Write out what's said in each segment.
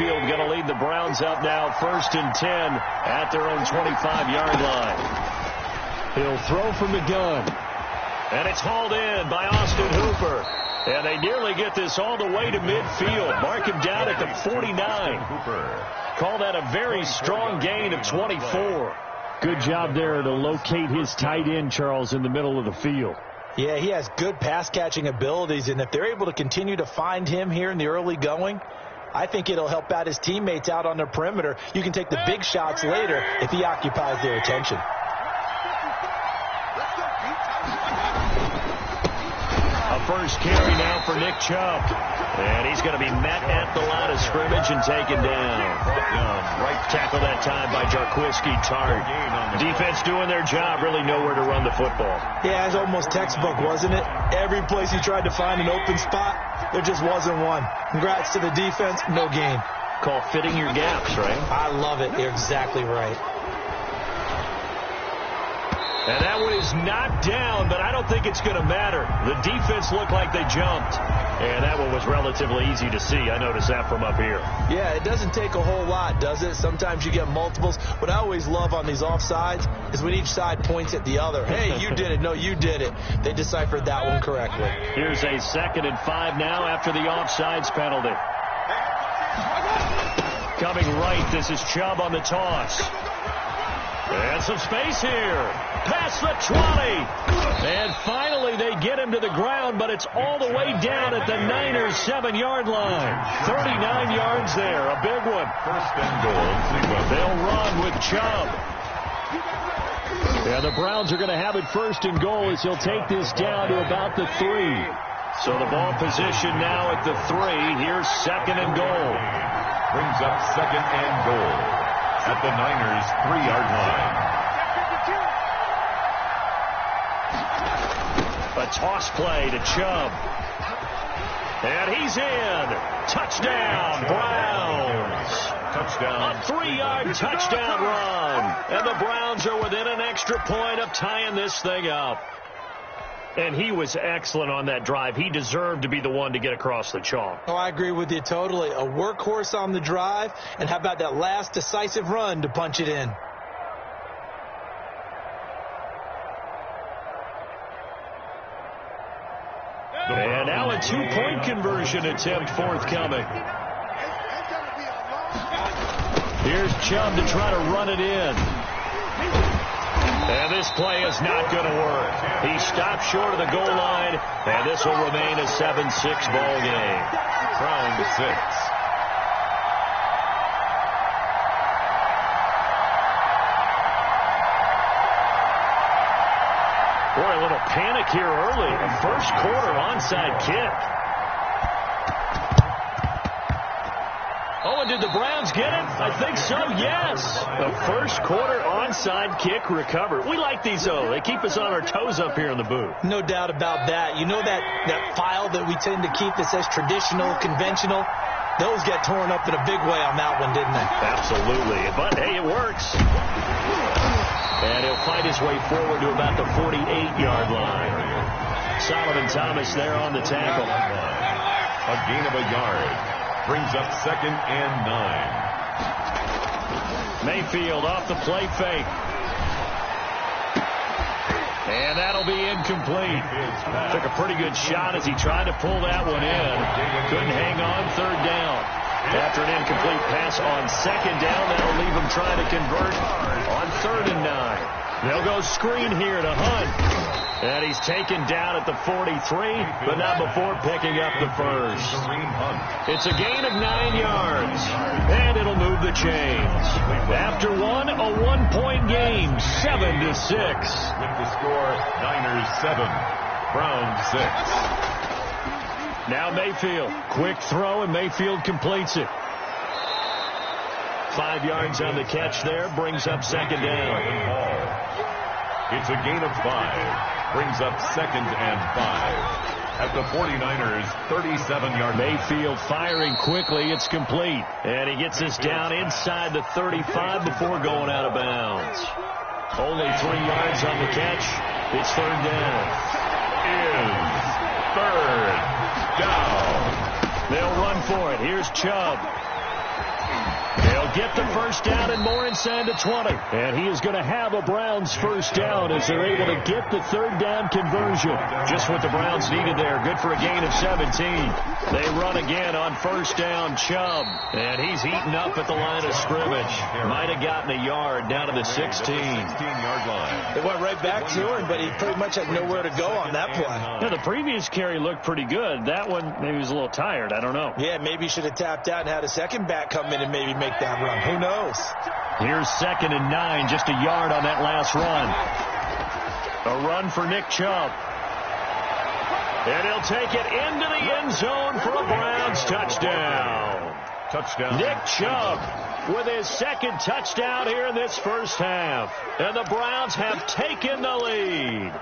Mayfield going to lead the Browns up now 1st and 10 at their own 25-yard line. He'll throw from the gun. And it's hauled in by Austin Hooper. And they nearly get this all the way to midfield. Mark him down at the 49. Call that a very strong gain of 24. Good job there to locate his tight end, Charles, in the middle of the field. Yeah, he has good pass-catching abilities, and if they're able to continue to find him here in the early going, I think it'll help out his teammates out on their perimeter. You can take the big shots later if he occupies their attention. A first carry now for Nick Chubb. And he's going to be met at the line of scrimmage and taken down. Right tackle that time by Jarquiski Tart. Defense doing their job, really nowhere to run the football. Yeah, it's almost textbook, wasn't it? Every place he tried to find an open spot, there just wasn't one. Congrats to the defense, no gain. Call fitting your gaps, right? I love it. You're exactly right. And that one is knocked down, but I don't think it's going to matter. The defense looked like they jumped. And that one was relatively easy to see. I noticed that from up here. Yeah, it doesn't take a whole lot, does it? Sometimes you get multiples. What I always love on these offsides is when each side points at the other. Hey, you did it. No, you did it. They deciphered that one correctly. Here's a 2nd and 5 now after the offsides penalty. Coming right, this is Chubb on the toss. And some space here. Past the 20. And finally they get him to the ground, but it's all the way down at the Niners' 7-yard line. 39 yards there. A big one. 1st and goal. They'll run with Chubb. And the Browns are going to have it 1st and goal as he'll take this down to about the 3. So the ball position now at the 3. Here's 2nd and goal. Brings up 2nd and goal at the Niners' 3-yard line. A toss play to Chubb. And he's in. Touchdown, Browns. Touchdown. A 3-yard touchdown run. And the Browns are within an extra point of tying this thing up. And he was excellent on that drive. He deserved to be the one to get across the chalk. Oh, I agree with you totally. A workhorse on the drive. And how about that last decisive run to punch it in? And now a 2-point conversion attempt forthcoming. Here's Chubb to try to run it in. And this play is not going to work. He stopped short of the goal line, and this will remain a 7-6 ball game. Round 6. Boy, a little panic here early. A first quarter onside kick. Oh, and did the Browns get it? I think so, yes. The first quarter onside kick recovered. We like these, though. They keep us on our toes up here in the booth. No doubt about that. You know that file that we tend to keep that says traditional, conventional? Those get torn up in a big way on that one, didn't they? Absolutely. But, hey, it works. And he'll fight his way forward to about the 48-yard line. Solomon Thomas there on the tackle. A gain of a yard. Brings up 2nd and 9. Mayfield off the play fake. And that'll be incomplete. Took a pretty good shot as he tried to pull that one in. Couldn't hang on 3rd down. After an incomplete pass on 2nd down, that'll leave him trying to convert on 3rd and 9. They'll go screen here to Hunt. And he's taken down at the 43, but not before picking up the first. It's a gain of 9 yards, and it'll move the chains. After one, a 1-point game, 7-6. With the score, Niners 7, Browns 6. Now Mayfield, quick throw, and Mayfield completes it. 5 yards on the catch there, brings up 2nd down. It's a gain of 5. Brings up 2nd and 5 at the 49ers 37-yard line. Mayfield firing quickly. It's complete. And he gets this down inside the 35 before going out of bounds. Only 3 yards on the catch. It's 3rd down. Is 3rd down. They'll run for it. Here's Chubb. get the first down and more inside the 20. And he is going to have a Browns first down as they're able to get the third down conversion. Just what the Browns needed there. Good for a gain of 17. They run again on first down, Chubb. And he's eaten up at the line of scrimmage. Might have gotten a yard down to the 16-yard line. It went right back to him, but he pretty much had nowhere to go on that play. Yeah, the previous carry looked pretty good. That one, maybe he was a little tired. I don't know. Yeah, maybe he should have tapped out and had a second back come in and maybe make that run. Who knows? Here's 2nd and 9, just a yard on that last run. A run for Nick Chubb. And he'll take it into the end zone for a Browns touchdown. Nick Chubb with his second touchdown here in this first half. And the Browns have taken the lead.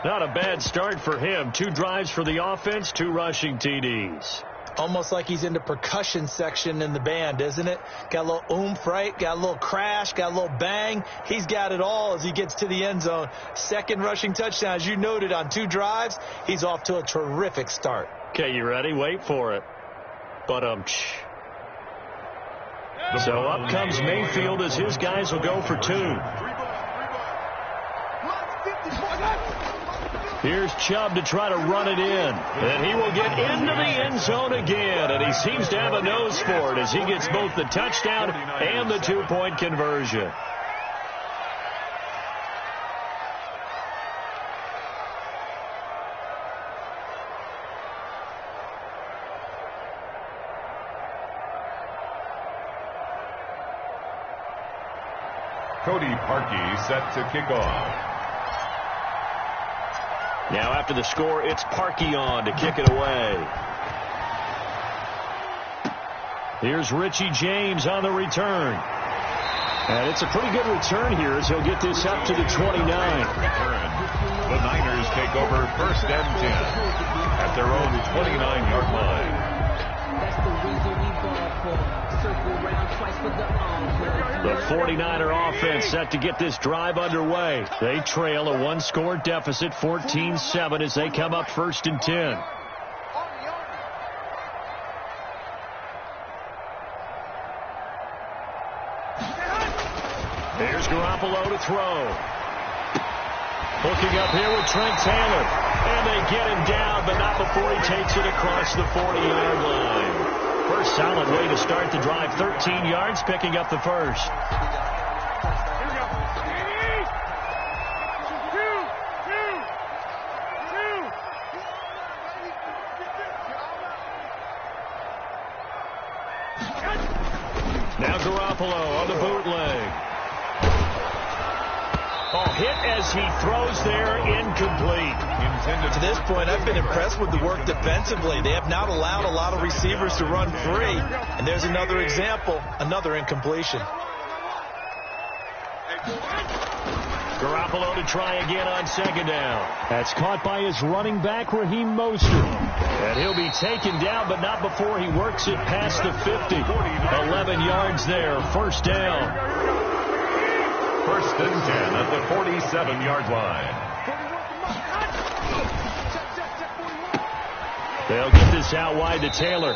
Not a bad start for him. 2 drives for the offense, 2 rushing TDs. Almost like he's in the percussion section in the band, isn't it? Got a little oomph, right? Got a little crash, got a little bang. He's got it all as he gets to the end zone. Second rushing touchdown, as you noted, on 2 drives. He's off to a terrific start. Okay, you ready? Wait for it. So up comes Mayfield as his guys will go for 2. Here's Chubb to try to run it in. And he will get into the end zone again. And he seems to have a nose for it as he gets both the touchdown and the 2-point conversion. Cody Parkey set to kick off. Now after the score, it's Parkey on to kick it away. Here's Richie James on the return. And it's a pretty good return here as he'll get this up to the 29. The Niners take over 1st and 10 at their own 29-yard line. That's the reason we ball for. Circle round twice for the The 49er offense set to get this drive underway. They trail a 1-score deficit, 14-7, as they come up 1st and 10. Here's Garoppolo to throw. Hooking up here with Trent Taylor. And they get him down, but not before he takes it across the 40-yard line. First solid way to start the drive. 13 yards, picking up the first. Now Garoppolo on the bootleg. Hit as he throws there, incomplete. To this point, I've been impressed with the work defensively. They have not allowed a lot of receivers to run free. And there's another example, another incompletion. Garoppolo to try again on 2nd down. That's caught by his running back, Raheem Mostert. And he'll be taken down, but not before he works it past the 50. 11 yards there, 1st down. 1st and 10 at the 47-yard line. They'll get this out wide to Taylor.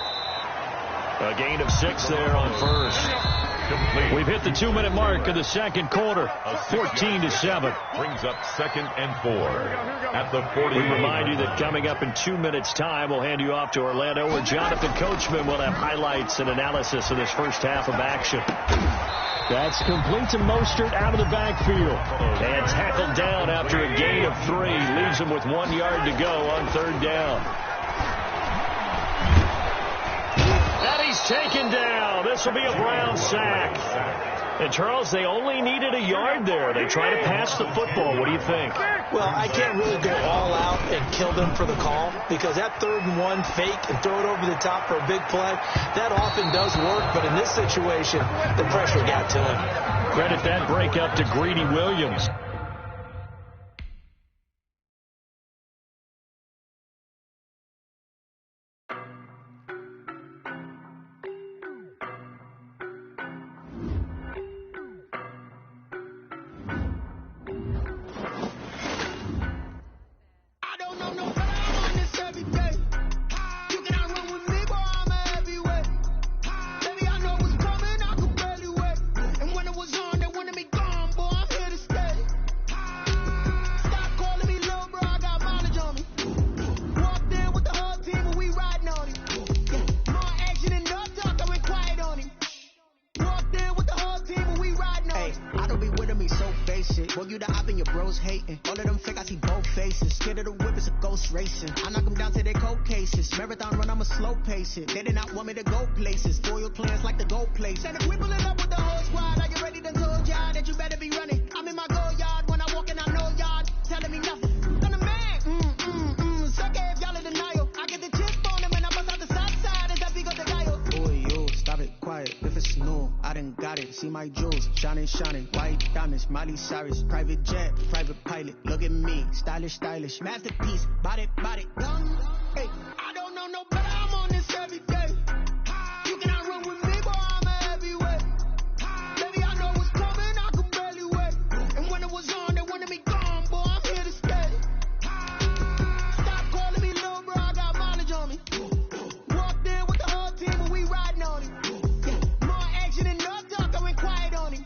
A gain of 6 there on 1st. We've hit the 2-minute mark of the 2nd quarter. 14-7. Brings up 2nd and 4 at the 40. We remind you that coming up in 2 minutes' time, we'll hand you off to Orlando, where Jonathan Coachman will have highlights and analysis of this first half of action. That's complete to Mostert out of the backfield. And tackled down after a gain of 3. Leaves him with 1 yard to go on 3rd down. And he's taken down. This will be a Brown sack. And, Charles, they only needed a yard there. They try to pass the football. What do you think? Well, I can't really go all out and kill them for the call, because that 3rd and 1 fake and throw it over the top for a big play, that often does work. But in this situation, the pressure got to him. Credit that break up to Greedy Williams. you the op and your bros hating. All of them fake, I see both faces. Scared of the whip, it's a ghost racing. I knock them down to their cold cases. Marathon run, I'ma slow pace it. They did not want me to go places. Foil plans like the gold place. And if we pulling up with the whole squad, are you ready to told y'all that you better be running? I'm in my go yard when I walk in, I know y'all telling me nothing. I'm the man, suck it if y'all in denial. I get the chip on them and I bust out the south side as I pick up the dial. Boy, yo, stop it, quiet. If it's new, I done got it. See my jewels, shining, shining. White diamonds, Miley Cyrus. Private jet, private pilot. Look at me, stylish, stylish. Masterpiece, body, young. Hey, I don't know no better. I'm on this every day. You cannot run with me, boy, I'm a heavyweight. Baby, I know what's coming, I can barely wait. And when it was on, they wanted me gone, boy, I'm here to stay. Stop calling me little bro, I got mileage on me. Walked in with the whole team, but we riding on it. More action than no talk, I went quiet on it.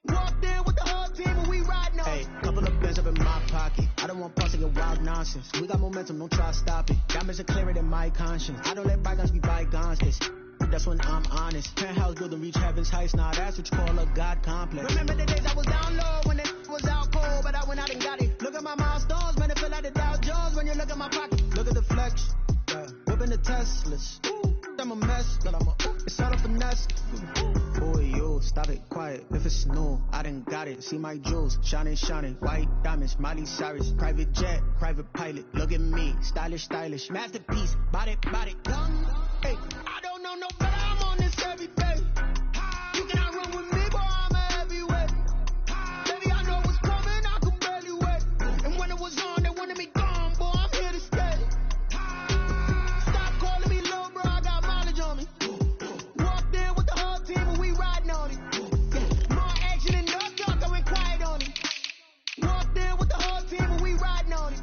Walked in with the whole team, but we riding on it. Hey, couple of bands up in my pocket. I don't want parts of your wild nonsense. We got momentum, don't try to stop it. Diamonds are clearer than my conscience. I don't let bygones be bygones. That's when I'm honest. Penthouse building, reach heaven's heights. Now that's what you call a God complex. Remember the days I was down low when it was out cold, but I went out and got it. Look at my milestones, man, it feel like the Dow Jones when you look at my pocket. Look at the flex, yeah. Whipping the Teslas. I'm a mess, but it's all a finesse. Boy, yo, stop it, quiet. If it's new, I done got it. See my jewels, shining, shining. White diamonds, Miley Cyrus. Private jet, private pilot. Look at me, stylish, stylish. Masterpiece, body, young. Hey, I don't know no better. I'm on this every day. You cannot run with me, boy, I'm a heavyweight. Baby, I know what's coming, I can barely wait. And when it was on, they wanted me gone, boy, I'm here to stay. Stop calling me little bro, I got mileage on me. Walked in with the whole team, but we riding on it. More action than no talk, I went quiet on it. Walked in with the whole team, but we riding on it.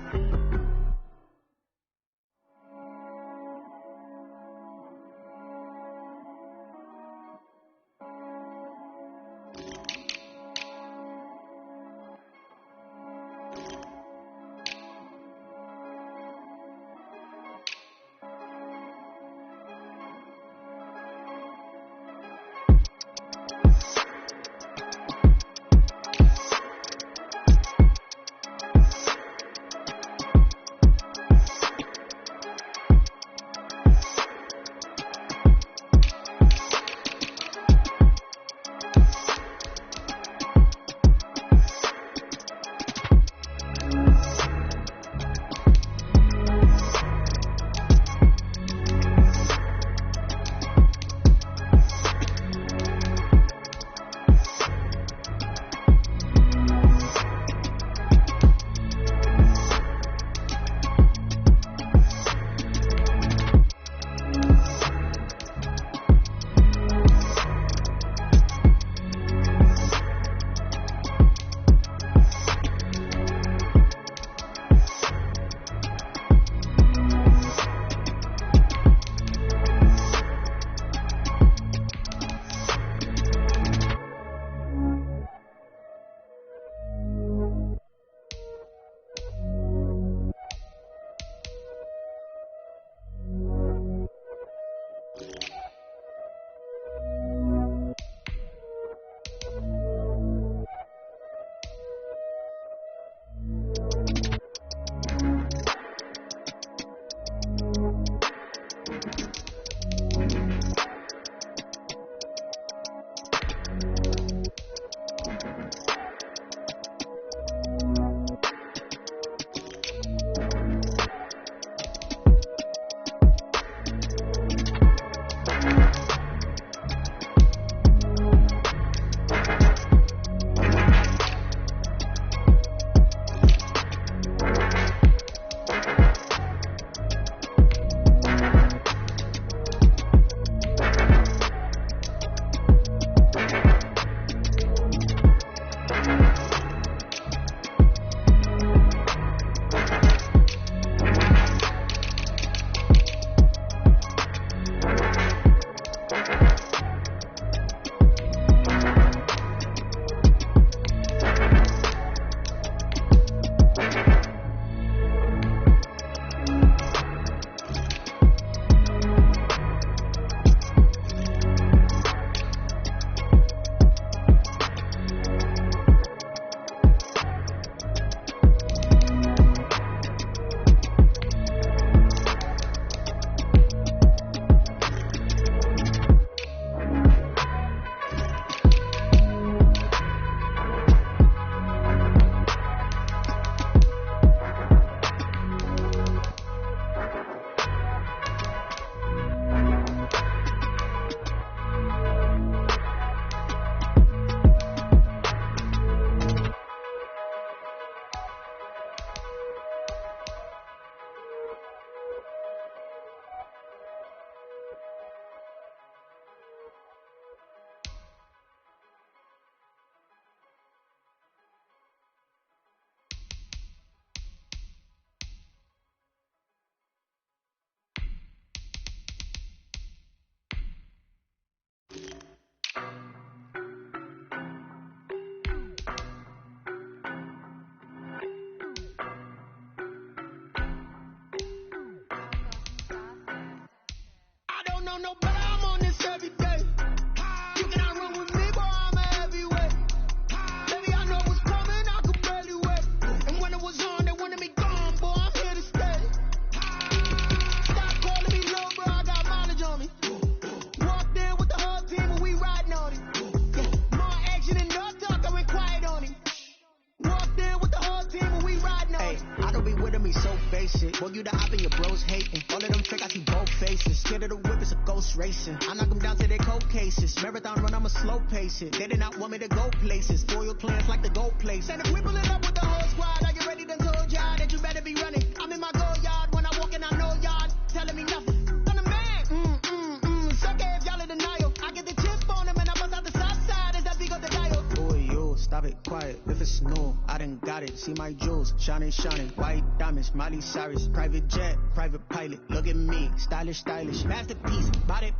you the op and your bros hating. All of them fake, I see both faces. Scared of the whip, it's a ghost racing. I knock them down to their cold cases. Marathon run, I'ma slow pace it. They did not want me to go places. Spoil plans like the go place. And if we pull it up with the whole squad, are you ready to told y'all that you better be running? I'm in my go yard. When I walk in, I know y'all telling me nothing. I'm the man. Suck it if y'all in denial. I get the chip on them and I bust out the south side as that big up the dial. Boy, yo, stop it, quiet. If it's snow, I done got it. See my jewels, shining. White diamonds, Miley Cyrus. Private jet, private pilot. Look at me, stylish. Masterpiece, body,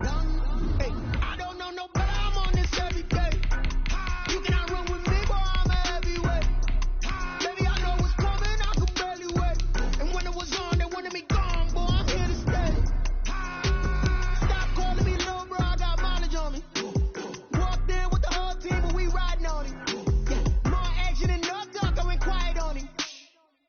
done. Hey, I don't know no better. I'm on this every day. You cannot run with me, boy, I'm a heavyweight. Baby, I know what's coming, I could barely wait. And when it was on, they wanted me gone, boy, I'm here to stay. Stop calling me little bro, I got mileage on me. Walked in with the whole team, but we riding on him. Yeah, more action than no talk, I went quiet on him.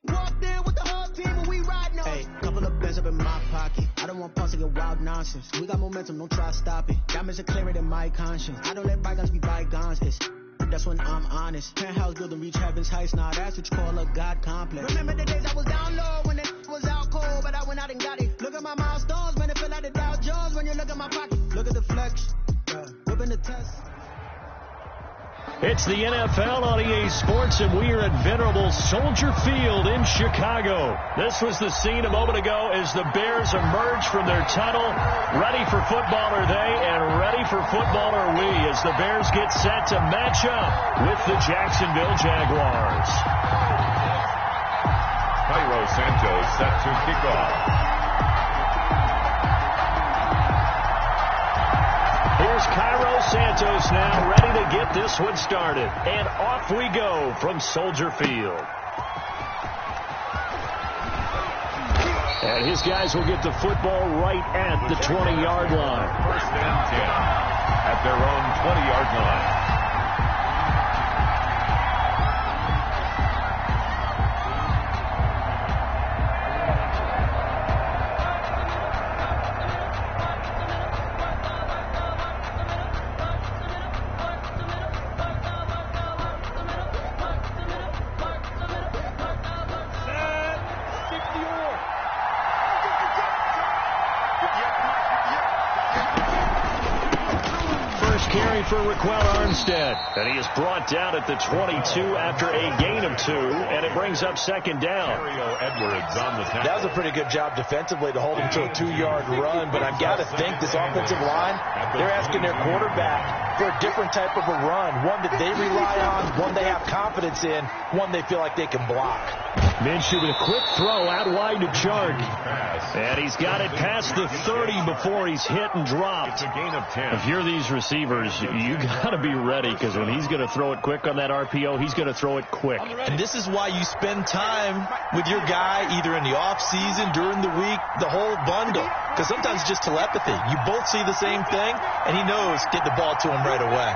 Walked in with the whole team, but we riding on him. Hey, couple of bands up in my pocket. I don't want pause to get wild nonsense. We got momentum, don't try to stop it. Diamonds are clearer than my conscience. I don't let bygones be bygones. That's when I'm honest. Penthouse building, reach heaven's heights. Nah, that's what you call a God complex. Remember the days I was down low when it was out cold, but I went out and got it. Look at my milestones, man, it feel like the Dow Jones when you look at my pocket. Look at the flex, whipping the test. It's the NFL on EA Sports, and we are at venerable Soldier Field in Chicago. This was the scene a moment ago as the Bears emerge from their tunnel. Ready for football are they, and ready for football are we, as the Bears get set to match up with the Jacksonville Jaguars. Cairo Santos set to kick off. Here's Cairo Santos now, ready to get this one started. And off we go from Soldier Field. And his guys will get the football right at the 20-yard line. First and 10 at their own 20-yard line. For Raquel Armstead, and he is brought down at the 22 after a gain of 2, and it brings up second down. Edwards on the tackle. That was a pretty good job defensively to hold him to a 2-yard run, but I've got to think this offensive line, they're asking their quarterback for a different type of a run, one that they rely on, one they have confidence in, one they feel like they can block. Minshew with a quick throw out wide to Chark. And he's got it past the 30 before he's hit and dropped. It's a gain of 10. If you're these receivers, you got to be ready, because when he's going to throw it quick on that RPO, he's going to throw it quick. And this is why you spend time with your guy either in the offseason, during the week, the whole bundle. Because sometimes it's just telepathy. You both see the same thing, and he knows get the ball to him right away.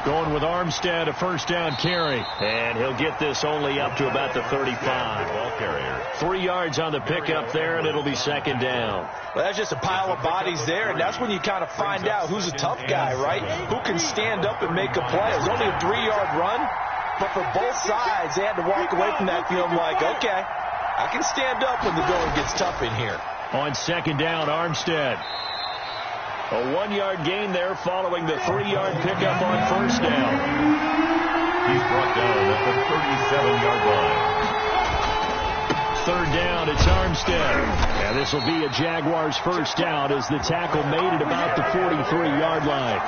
Going with Armstead, a first down carry. And he'll get this only up to about the 35. Ball carrier. 3 yards on the pickup there, and it'll be second down. Well, that's just a pile of bodies there, and that's when you kind of find out who's a tough guy, right? Who can stand up and make a play. It was only a 3-yard run, but for both sides, they had to walk away from that feeling like, okay, I can stand up when the going gets tough in here. On second down, Armstead. A 1-yard gain there following the 3-yard pickup on first down. He's brought down at the 37-yard line. Third down, it's Armstead. And this will be a Jaguars first down as the tackle made it about the 43-yard line.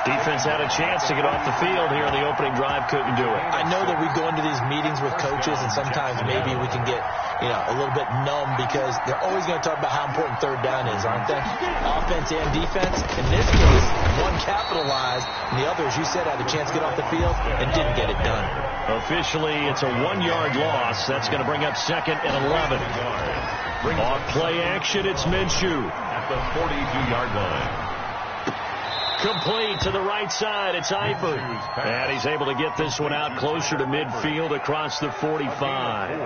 Defense had a chance to get off the field here in the opening drive, couldn't do it. I know that we go into these meetings with coaches, and sometimes maybe we can get, a little bit numb because they're always going to talk about how important third down is, aren't they? Offense and defense. In this case, one capitalized, and the other, as you said, had a chance to get off the field and didn't get it done. Officially, it's a 1-yard loss. That's going to bring up second and 11. On play action, it's Minshew. At the 42-yard line. Complete to the right side. It's Eifert. And he's able to get this one out closer to midfield across the 45.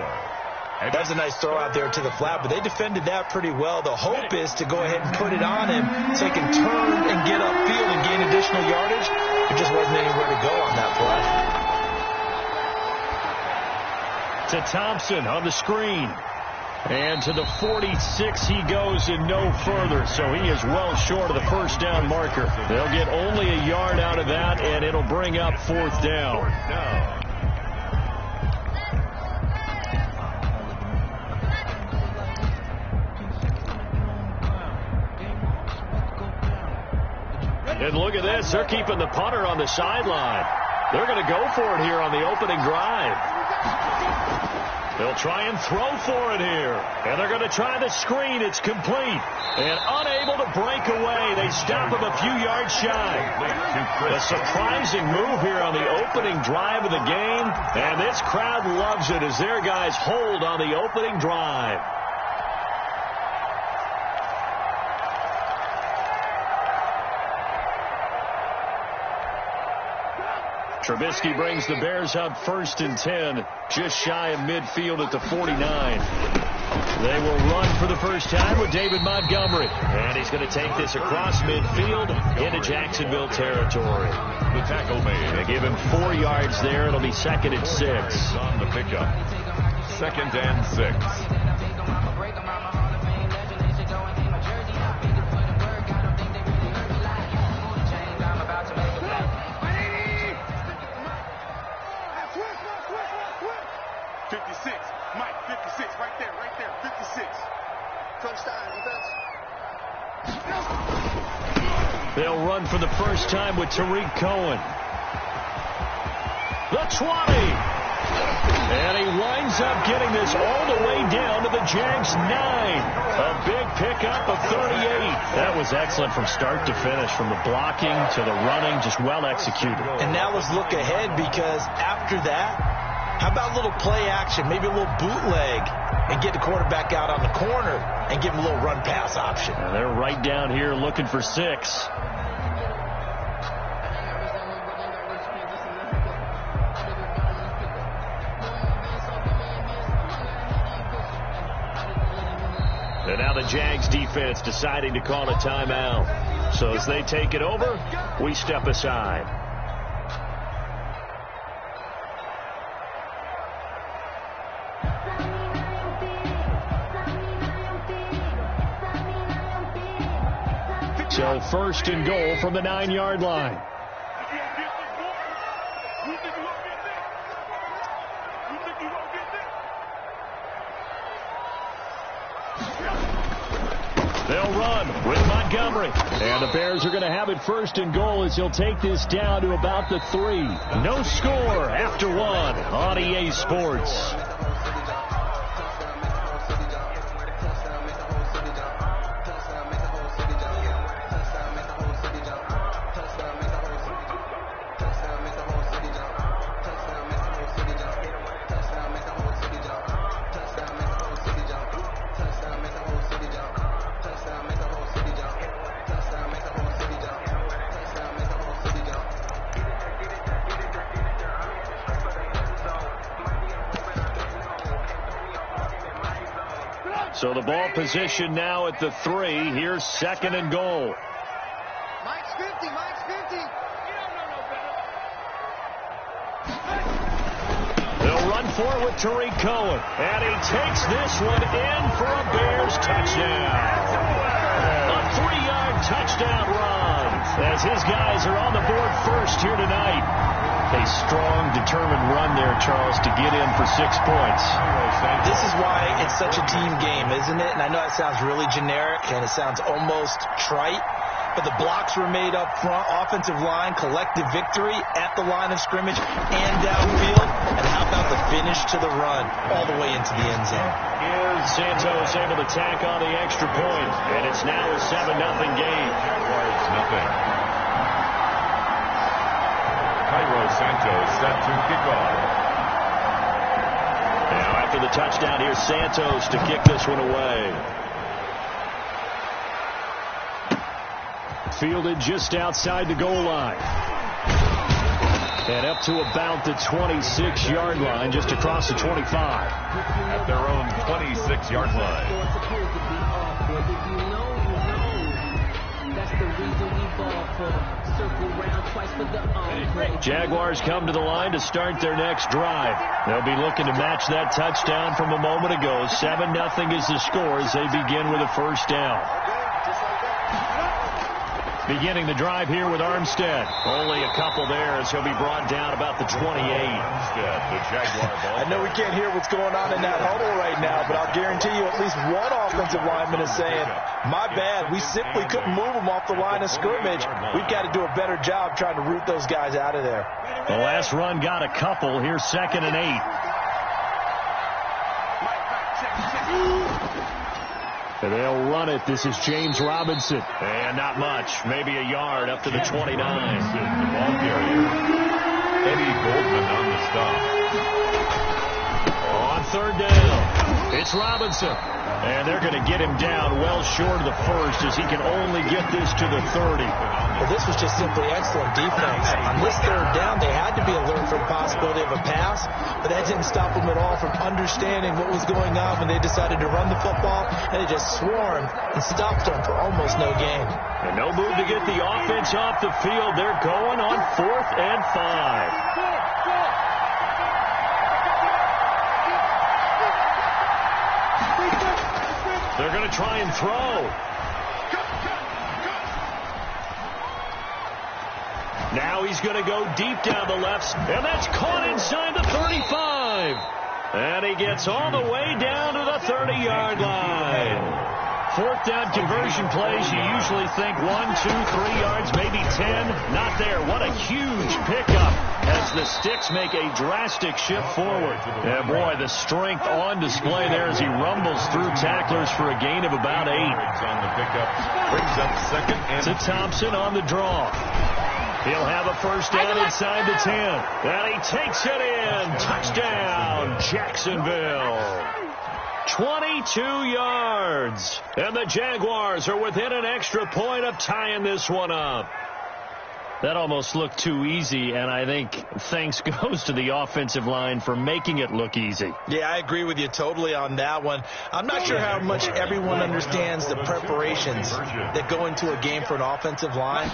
That's a nice throw out there to the flat, but they defended that pretty well. The hope is to go ahead and put it on him so he can turn and get upfield and gain additional yardage. There just wasn't anywhere to go on that play. To Thompson on the screen. And to the 46 he goes and no further. So he is well short of the first down marker. They'll get only a yard out of that, and it'll bring up fourth down. And look at this. They're keeping the punter on the sideline. They're going to go for it here on the opening drive. They'll try and throw for it here. And they're going to try the screen. It's complete. And unable to break away. They stop him a few yards shy. A surprising move here on the opening drive of the game. And this crowd loves it as their guys hold on the opening drive. Trubisky brings the Bears up 1st and 10, just shy of midfield at the 49. They will run for the first time with David Montgomery. And he's going to take this across midfield into Jacksonville territory. The tackle made. They give him 4 yards there. It'll be 2nd and 6. On the pickup. 2nd and 6. They'll run for the first time with Tariq Cohen. The 20. And he winds up getting this all the way down to the Jags 9. A big pickup of 38. That was excellent from start to finish, from the blocking to the running, just well executed. And now let's look ahead, because after that, how about a little play action, maybe a little bootleg, and get the quarterback out on the corner and give him a little run-pass option. And they're right down here looking for 6. And now the Jags defense deciding to call a timeout. So as they take it over, we step aside. So 1st and goal from the 9-yard line. They'll run with Montgomery. And the Bears are going to have it 1st and goal as he'll take this down to about the 3. No score after 1 on EA Sports. So the ball position now at the 3. Here's 2nd and goal. Mike's 50. Mike's 50. They'll run for it with Tariq Cohen. And he takes this one in for a Bears touchdown. A 3-yard touchdown run as his guys are on the board first here tonight. A strong, determined run there, Charles, to get in for 6 points. This is why it's such a team game, isn't it? And I know that sounds really generic and it sounds almost trite, but the blocks were made up front, offensive line, collective victory at the line of scrimmage and downfield. And how about the finish to the run all the way into the end zone? Santos able to tack on the extra point, and it's now a 7-0 game. Nothing. Cairo Santos set to kick off. Now after the touchdown, here's Santos to kick this one away. Fielded just outside the goal line. And up to about the 26-yard line, just across the 25. At their own 26-yard line. That's the reason we ball for. Circle round twice for the encore. Jaguars come to the line to start their next drive. They'll be looking to match that touchdown from a moment ago. 7-0 is the score as they begin with a first down. Beginning the drive here with Armstead. Only a couple there as he'll be brought down about the 28. Armstead, the Jaguar ball. I know we can't hear what's going on in that huddle right now, but I'll guarantee you at least one offensive lineman is saying, my bad, we simply couldn't move them off the line of scrimmage. We've got to do a better job trying to root those guys out of there. The last run got a couple. Here's 2nd and 8. And they'll run it. This is James Robinson. And not much. Maybe a yard up to the 29. The ball carrier. Eddie Goldman on the stop. On 3rd down, it's Robinson. And they're going to get him down well short of the first as he can only get this to the 30. Well, this was just simply excellent defense. On this 3rd down, they had to be alert for the possibility of a pass, but that didn't stop them at all from understanding what was going on when they decided to run the football, and they just swarmed and stopped them for almost no gain. And no move to get the offense off the field. They're going on 4th and 5. They're going to try and throw. Now he's going to go deep down the left, and that's caught inside the 35. And he gets all the way down to the 30-yard line. 4th down conversion plays, you usually think 1, 2, 3 yards, maybe 10. Not there. What a huge pickup as the sticks make a drastic shift forward. And boy, the strength on display there as he rumbles through tacklers for a gain of about 8. On the pickup, brings up 2nd and to Thompson on the draw. He'll have a first down inside the 10. And he takes it in. Touchdown, Jacksonville. 22 yards. And the Jaguars are within an extra point of tying this one up. That almost looked too easy, and I think thanks goes to the offensive line for making it look easy. Yeah, I agree with you totally on that one. I'm not sure how much everyone understands the preparations that go into a game for an offensive line,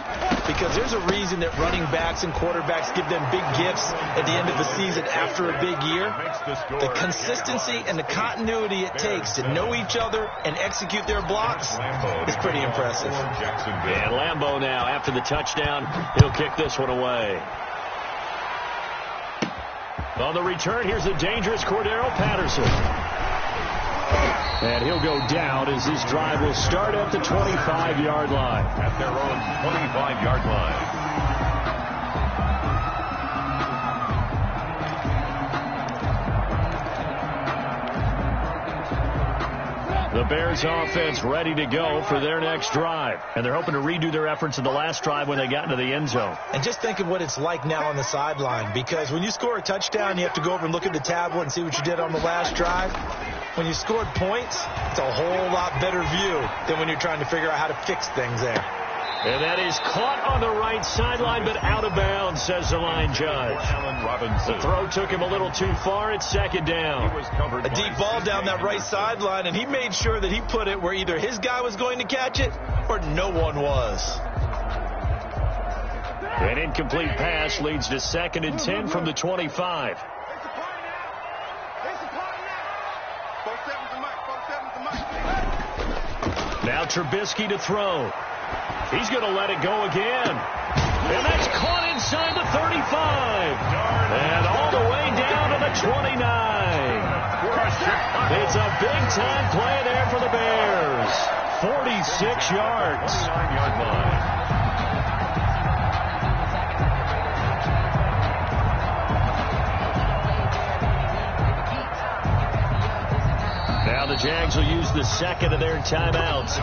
because there's a reason that running backs and quarterbacks give them big gifts at the end of the season after a big year. The consistency and the continuity it takes to know each other and execute their blocks is pretty impressive. And Lambeau now, after the touchdown, he'll kick this one away. On the return, here's the dangerous Cordero Patterson. And he'll go down as this drive will start at the 25-yard line. At their own 25-yard line. The Bears offense ready to go for their next drive. And they're hoping to redo their efforts in the last drive when they got into the end zone. And just think of what it's like now on the sideline, because when you score a touchdown, you have to go over and look at the tablet and see what you did on the last drive. When you scored points, it's a whole lot better view than when you're trying to figure out how to fix things there. And that is caught on the right sideline, but out of bounds, says the line judge. The throw took him a little too far. It's 2nd down. A deep ball down that right sideline, and he made sure that he put it where either his guy was going to catch it or no one was. An incomplete pass leads to 2nd and 10 from the 25. Now Trubisky to throw. He's going to let it go again. And that's caught inside the 35. And all the way down to the 29. It's a big-time play there for the Bears. 46 yards. 9-yard line. Now the Jags will use the 2nd of their timeouts.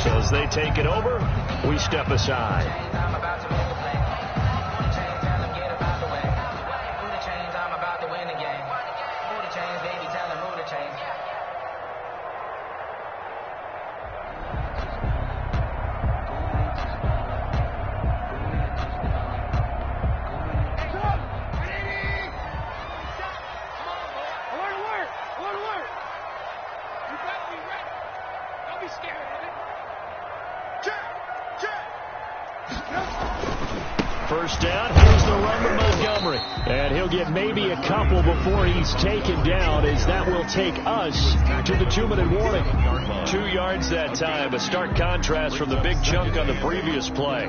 So as they take it over, we step aside. First down, here's the run to Montgomery. And he'll get maybe a couple before he's taken down, as that will take us to the 2-minute warning. 2 yards that time, a stark contrast from the big chunk on the previous play.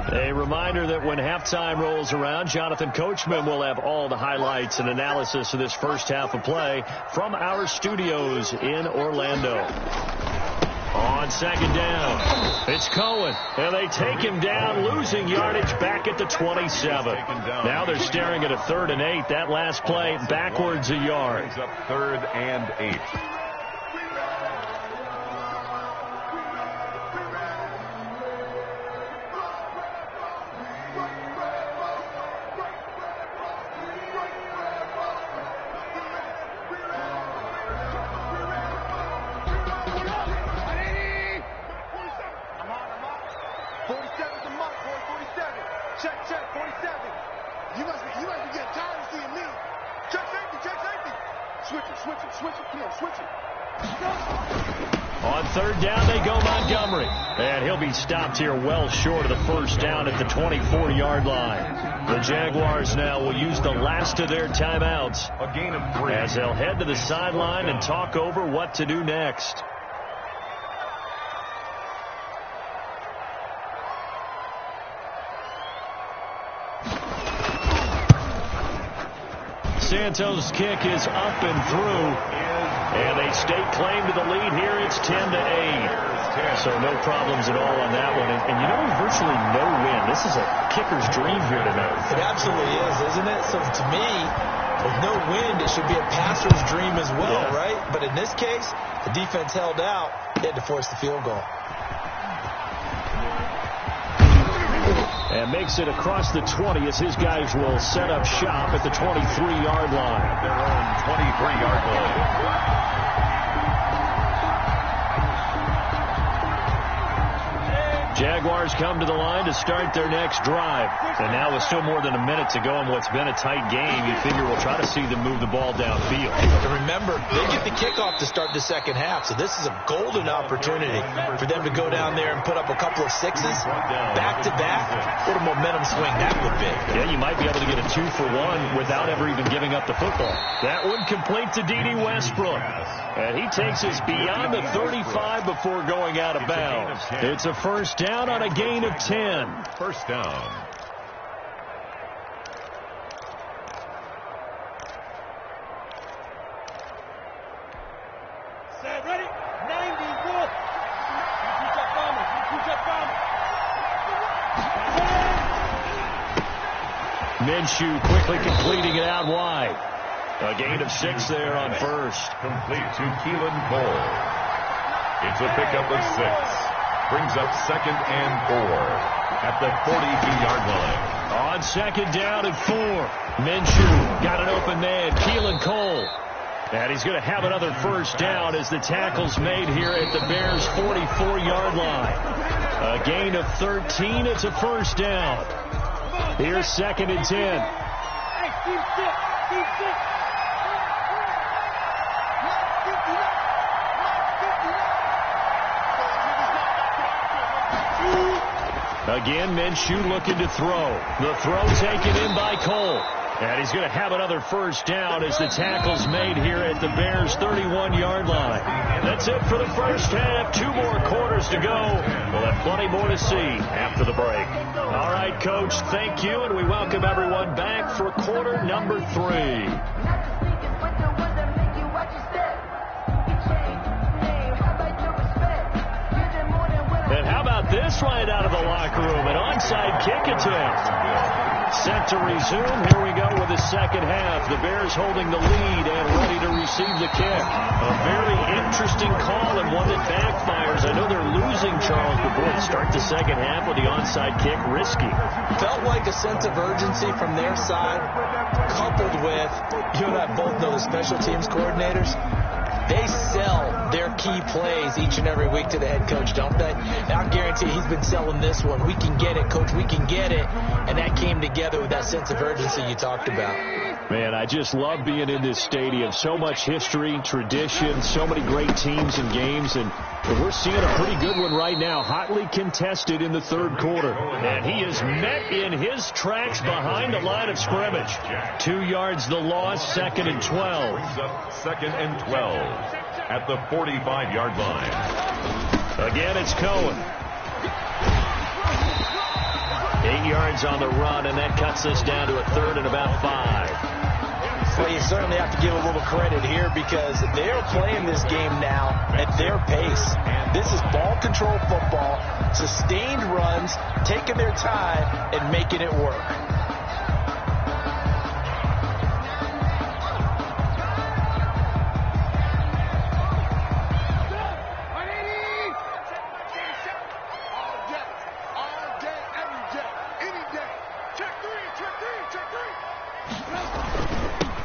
A reminder that when halftime rolls around, Jonathan Coachman will have all the highlights and analysis of this first half of play from our studios in Orlando. On second down, it's Cohen, and they take him down, losing yardage back at the 27. Now they're staring at a 3rd and 8. That last play backwards a yard. Up 3rd and 8. On 3rd down, they go Montgomery. And he'll be stopped here well short of the first down at the 24-yard line. The Jaguars now will use the last of their timeouts. A gain of 3. As they'll head to the sideline and talk over what to do next. Santos' kick is up and through, and they stake claim to the lead here. It's 10-8. So no problems at all on that one. And you know, virtually no win. This is a kicker's dream here tonight. It absolutely is, isn't it? So to me, with no wind, it should be a passer's dream as well, right? But in this case, the defense held out. They had to force the field goal. And makes it across the 20 as his guys will set up shop at the 23-yard line. Their own 23-yard line. Jaguars come to the line to start their next drive. And now with still more than a minute to go in what's been a tight game, you figure we'll try to see them move the ball downfield. And remember, they get the kickoff to start the second half, so this is a golden opportunity for them to go down there and put up a couple of sixes back-to-back. What a momentum swing that would be. Yeah, you might be able to get a 2-for-1 without ever even giving up the football. That one complete to D.D. Westbrook. And he takes us beyond the 35 before going out of bounds. It's a first down on a gain of 10. First down. Set, ready? 90, good. Minshew quickly completing it out wide. A gain of 6 there on first. Complete to Keelan Cole. It's a pickup of 6. Brings up 2nd and 4 at the 42-yard line. On second down and 4. Minshew got an open man. Keelan Cole. And he's going to have another first down as the tackle's made here at the Bears' 44-yard line. A gain of 13. It's a first down. Here's 2nd and 10. Hey, keep sit. Again, Minshew looking to throw. The throw taken in by Cole. And he's going to have another first down as the tackle's made here at the Bears' 31-yard line. That's it for the first half. 2 more quarters to go. We'll have plenty more to see after the break. All right, Coach, thank you, and we welcome everyone back for quarter number 3. And how about this right out of the locker room? An onside kick attempt. Set to resume. Here we go with the second half. The Bears holding the lead and ready to receive the kick. A very interesting call and one that backfires. I know they're losing, Charles, but boy, start the second half with the onside kick risky. Felt like a sense of urgency from their side, coupled with, you and I both know the special teams coordinators. they sell their key plays each and every week to the head coach, don't they? And I guarantee he's been selling this one. We can get it, coach. We can get it. And that came together with that sense of urgency you talked about. Man, I just love being in this stadium. So much history, tradition, so many great teams and games, and we're seeing a pretty good one right now, hotly contested in the third quarter. And he is met in his tracks behind the line of scrimmage. 2 yards the loss, 2nd and 12. Brings up 2nd and 12 at the 45-yard line. Again, it's Cohen. 8 yards on the run, and that cuts us down to a 3rd and about 5. Well, you certainly have to give a little credit here because they're playing this game now at their pace. This is ball control football, sustained runs, taking their time and making it work.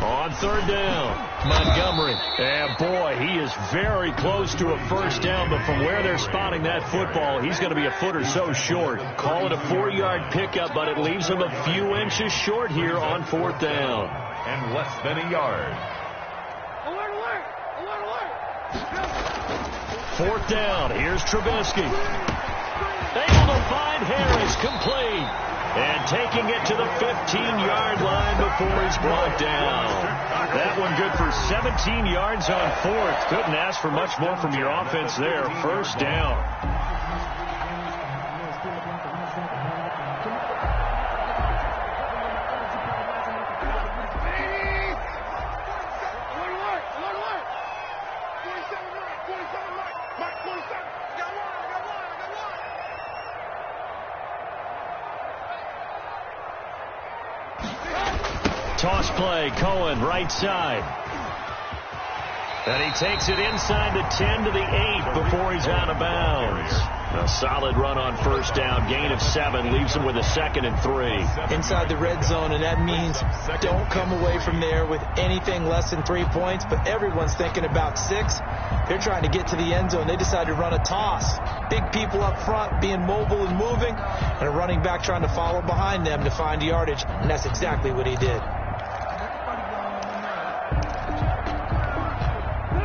On 3rd down, Montgomery. And boy, he is very close to a first down, but from where they're spotting that football, he's going to be a foot or so short. Call it a 4-yard pickup, but it leaves him a few inches short here on 4th down. And less than a yard. Alert, alert! Alert, alert! 4th down, here's Trubisky. Able to find Harris, complete. And taking it to the 15-yard line before he's brought down. That one good for 17 yards on 4th. Couldn't ask for much more from your offense there. First down. Toss play, Cohen, right side. And he takes it inside the 10 to the 8 before he's out of bounds. A solid run on first down, gain of 7, leaves him with a 2nd and 3. Inside the red zone, and that means don't come away from there with anything less than 3 points, but everyone's thinking about 6. They're trying to get to the end zone. They decided to run a toss. Big people up front being mobile and moving, and a running back trying to follow behind them to find yardage, and that's exactly what he did.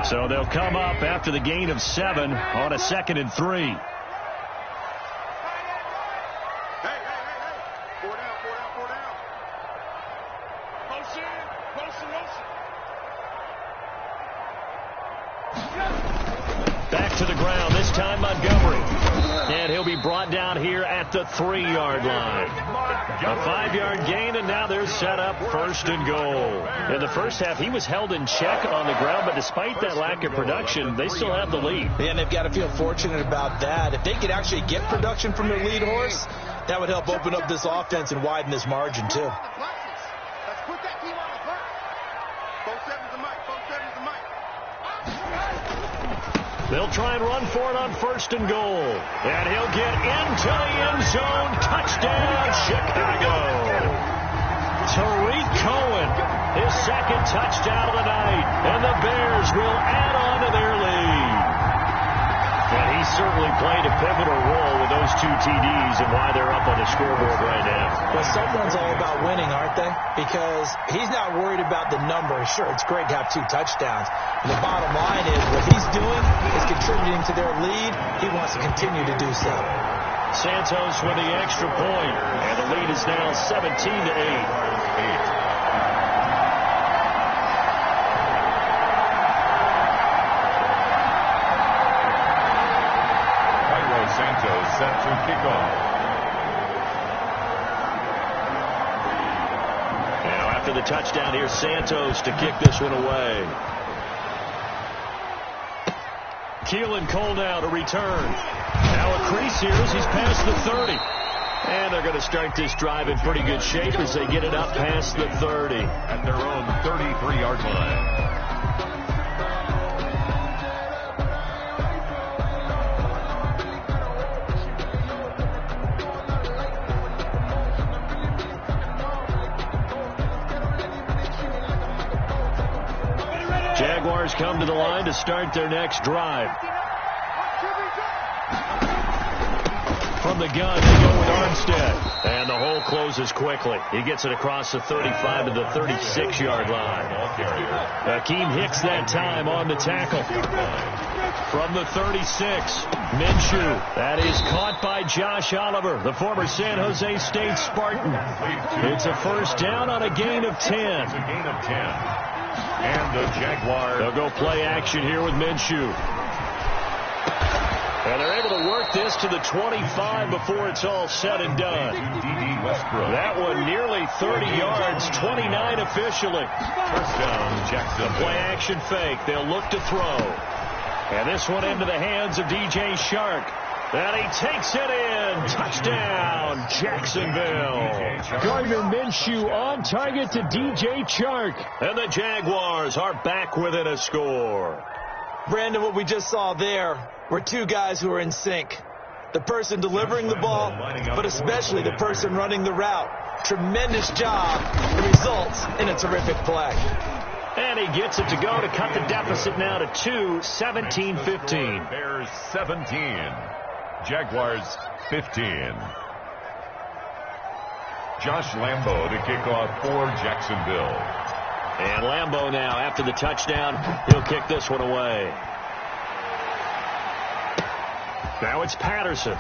So they'll come up after the gain of 7 on a 2nd and 3. Back to the ground, this time Montgomery. And he'll be brought down here at the 3-yard line. A 5-yard gain, and now they're set up 1st and goal. In the first half, he was held in check on the ground, but despite that lack of production, they still have the lead. Yeah, and they've got to feel fortunate about that. If they could actually get production from their lead horse, that would help open up this offense and widen this margin, too. They'll try and run for it on 1st and goal. And he'll get into the end zone. Touchdown, Chicago. Tariq Cohen, his 2nd touchdown of the night. And the Bears will add on to their lead. And he certainly played a pivotal role with those 2 TDs and why they're up on the scoreboard right now. Well, someone's all about winning, aren't they? Because he's not worried about the number. Sure, it's great to have 2 touchdowns. And the bottom line is what he's doing is contributing to their lead. He wants to continue to do so. Santos with the extra point. And the lead is now 17 to 8. Santos set to kick off. Now after the touchdown, here's Santos to kick this one away. Keelan Cole now to return. Now a crease here as he's past the 30. And they're going to start this drive in pretty good shape as they get it up past the 30. At their own 33-yard line. Jaguars come to the line to start their next drive. From the gun, they go with Armstead. And the hole closes quickly. He gets it across the 35 to the 36-yard line. Akeem Hicks that time on the tackle. From the 36, Minshew. That is caught by Josh Oliver, the former San Jose State Spartan. It's a first down on a gain of 10. It's a gain of 10. And the Jaguars. They'll go play action here with Minshew. And they're able to work this to the 25 before it's all said and done. That one nearly 30 yards, 29 officially. First down, Jackson. Play action fake. They'll look to throw. And this one into the hands of DJ Shark. And he takes it in. Touchdown, Jacksonville. Gardner Minshew on target to DJ Chark. And the Jaguars are back within a score. Brandon, what we just saw there were two guys who are in sync. The person delivering the ball, but especially the person running the route. Tremendous job. It results in a terrific play. And he gets it to go to cut the deficit now to 2, 17-15. Bears 17. Jaguars 15. Josh Lambo to kick off for Jacksonville. And Lambo now, after the touchdown, he'll kick this one away. Now it's Patterson.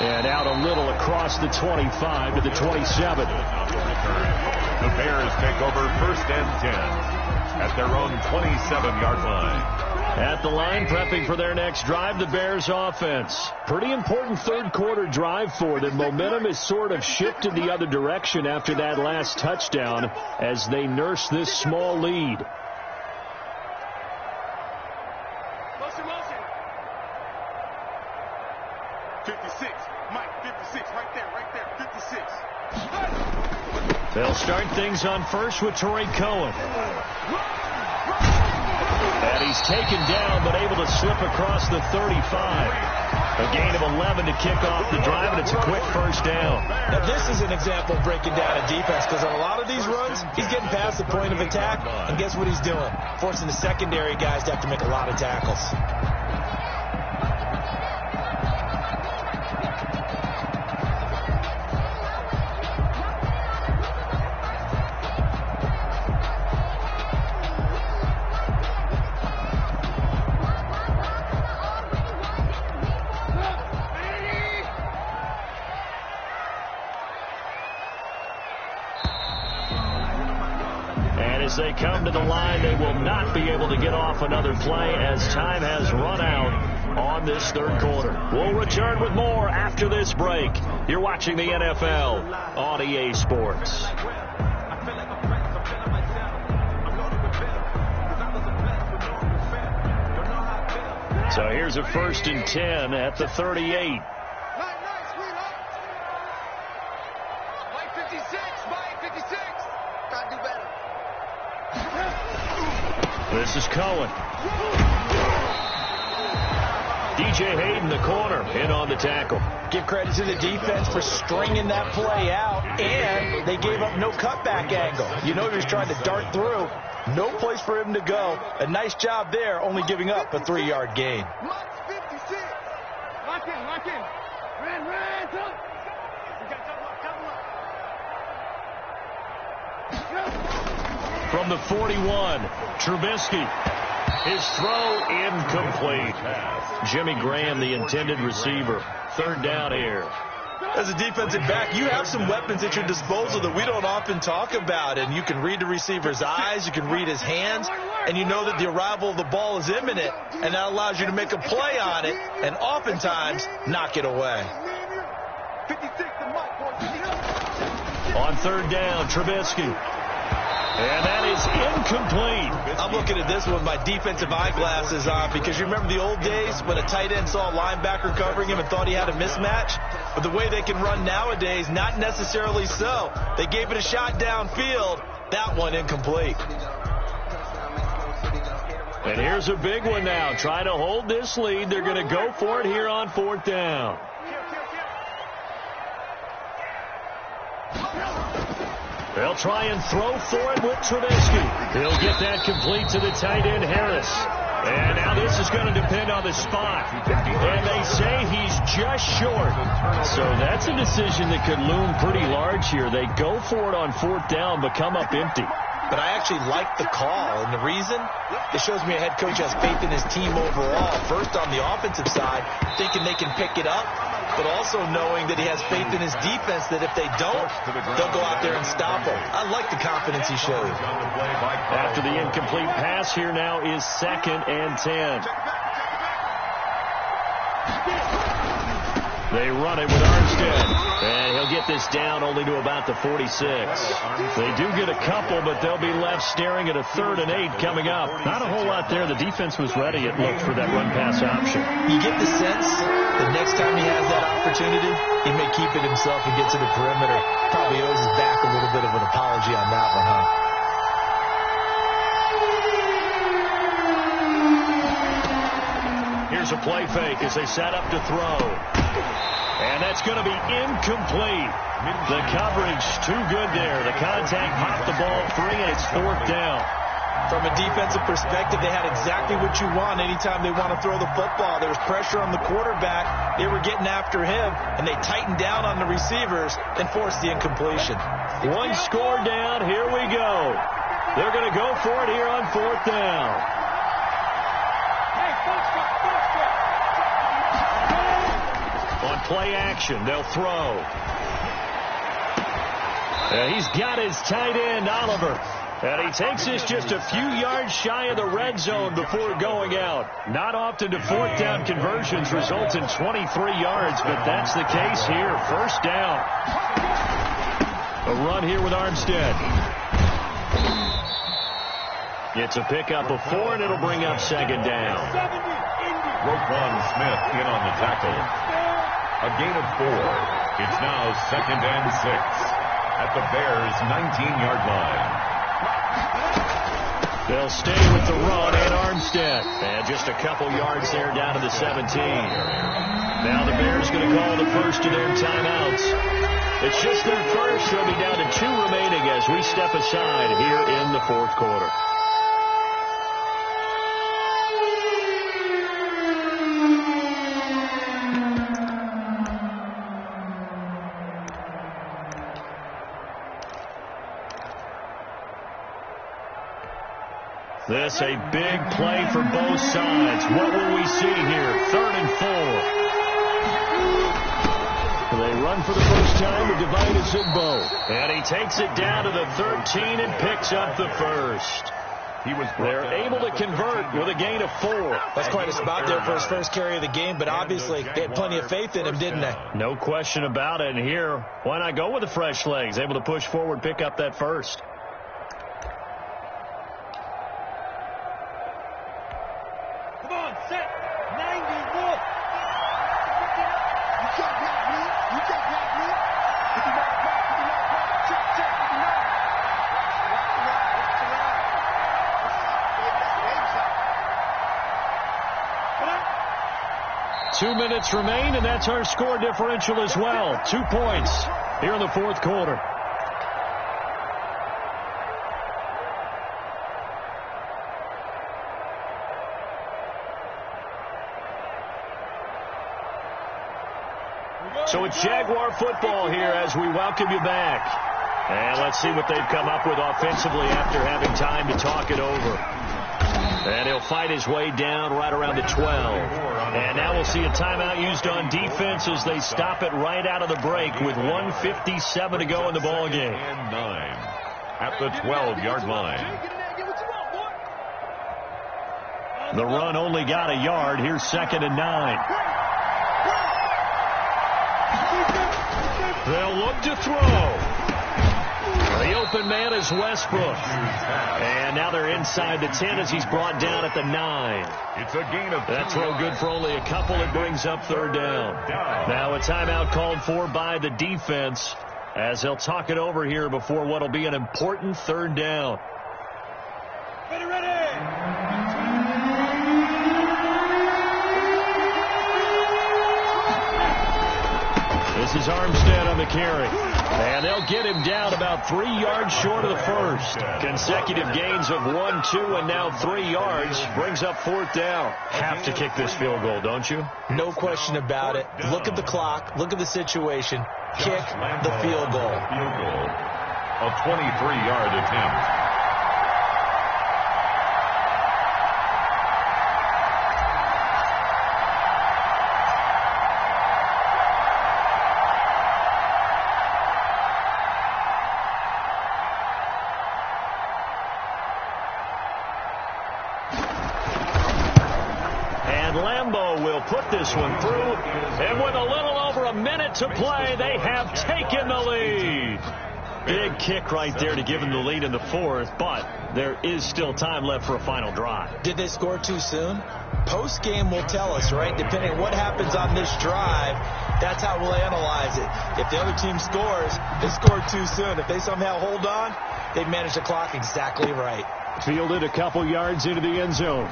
And out a little across the 25 to the 27. The Bears take over first and 10 at their own 27-yard line. At the line, prepping for their next drive, the Bears offense. Pretty important third-quarter drive for them. Momentum has sort of shifted the other direction after that last touchdown as they nurse this small lead. Motion. 56. Mike, 56. Right there. 56. They'll start things on first with Tariq Cohen. And he's taken down, but able to slip across the 35. A gain of 11 to kick off the drive, and it's a quick first down. Now, this is an example of breaking down a defense, because on a lot of these runs, he's getting past the point of attack, and guess what he's doing? Forcing the secondary guys to have to make a lot of tackles. As they come to the line, they will not be able to get off another play as time has run out on this third quarter. We'll return with more after this break. You're watching the NFL on EA Sports. So here's a first and 10 at the 38. This is Cohen. DJ Hayden, the corner, in on the tackle. Give credit to the defense for stringing that play out, and they gave up no cutback angle. You know he was trying to dart through. No place for him to go. A nice job there, only giving up a 3-yard gain. Lock in. Ran, double. You got double up. From the 41, Trubisky. His throw incomplete. Jimmy Graham, the intended receiver. Third down here. As a defensive back, you have some weapons at your disposal that we don't often talk about. And you can read the receiver's eyes, you can read his hands, and you know that the arrival of the ball is imminent. And that allows you to make a play on it and oftentimes knock it away. On third down, Trubisky. And that is incomplete. I'm looking at this one with my defensive eyeglasses on because you remember the old days when a tight end saw a linebacker covering him and thought he had a mismatch? But the way they can run nowadays, not necessarily so. They gave it a shot downfield. That one incomplete. And here's a big one now. Trying to hold this lead. They're going to go for it here on fourth down. They'll try and throw for it with Trubisky. He'll get that complete to the tight end, Harris. And now this is going to depend on the spot. And they say he's just short. So that's a decision that could loom pretty large here. They go for it on 4th down, but come up empty. But I actually like the call, and the reason? It shows me a head coach has faith in his team overall. First, on the offensive side, thinking they can pick it up, but also knowing that he has faith in his defense that if they don't, they'll go out there and stop him. I like the confidence he showed. After the incomplete pass, here now is 2nd and 10. They run it with Armstead, and he'll get this down only to about the 46. They do get a couple, but they'll be left staring at a 3rd and 8 coming up. Not a whole lot there. The defense was ready, it looked, for that run-pass option. You get the sense that next time he has that opportunity, he may keep it himself and get to the perimeter. Probably owes his back a little bit of an apology on that one, huh? Here's a play fake as they set up to throw. And that's going to be incomplete. The coverage too good there. The contact popped the ball free, and it's 4th down. From a defensive perspective, they had exactly what you want anytime they want to throw the football. There was pressure on the quarterback. They were getting after him, and they tightened down on the receivers and forced the incompletion. One score down. Here we go. They're going to go for it here on 4th down. On play action, they'll throw. He's got his tight end, Oliver. And he takes this just a few yards shy of the red zone before going out. Not often do 4th down conversions result in 23 yards, but that's the case here. 1st down. A run here with Armstead. It's a pickup of 4, and it'll bring up 2nd down. Roquan Smith in on the tackle. A gain of 4. It's now 2nd and 6 at the Bears' 19-yard line. They'll stay with the run and Armstead. And just a couple yards there down to the 17. Now the Bears going to call the first of their timeouts. It's just their first. They'll be down to 2 remaining as we step aside here in the 4th quarter. This a big play for both sides. What will we see here? 3rd and 4. They run for the first time with Divine Zigbo. And he takes it down to the 13 and picks up the first. They're able to convert with a gain of 4. That's quite a spot there for his first carry of the game, but obviously they had plenty of faith in him, didn't they? No question about it. And here, why not go with the fresh legs? Able to push forward, pick up that first. Two minutes remain, and that's our score differential as well. 2 points here in the 4th quarter. So it's Jaguar football here as we welcome you back. And let's see what they've come up with offensively after having time to talk it over. And he'll fight his way down right around the 12. And now we'll see a timeout used on defense as they stop it right out of the break with 1:57 to go in the ball game. And 9 at the 12-yard line. The run only got a yard. Here's 2nd and 9. They'll look to throw. The open man is Westbrook. And now they're inside the 10 as he's brought down at the 9. It's a gain of 2. That throw good for only a couple. It brings up 3rd down. Now a timeout called for by the defense as they'll talk it over here before what will be an important 3rd down. Ready. This is Armstead on the carry. And they'll get him down about 3 yards short of the first. Consecutive gains of 1, 2, and now 3 yards brings up 4th down. Have to kick this field goal, don't you? No question about it. Look at the clock. Look at the situation. Kick the field goal. A 23-yard attempt. Put this one through, and with a little over a minute to play, they have taken the lead. Big kick right there to give them the lead in the 4th, but there is still time left for a final drive. Did they score too soon? Post-game will tell us, right? Depending on what happens on this drive, that's how we'll analyze it. If the other team scores, they scored too soon. If they somehow hold on, they manage the clock exactly right. Fielded a couple yards into the end zone.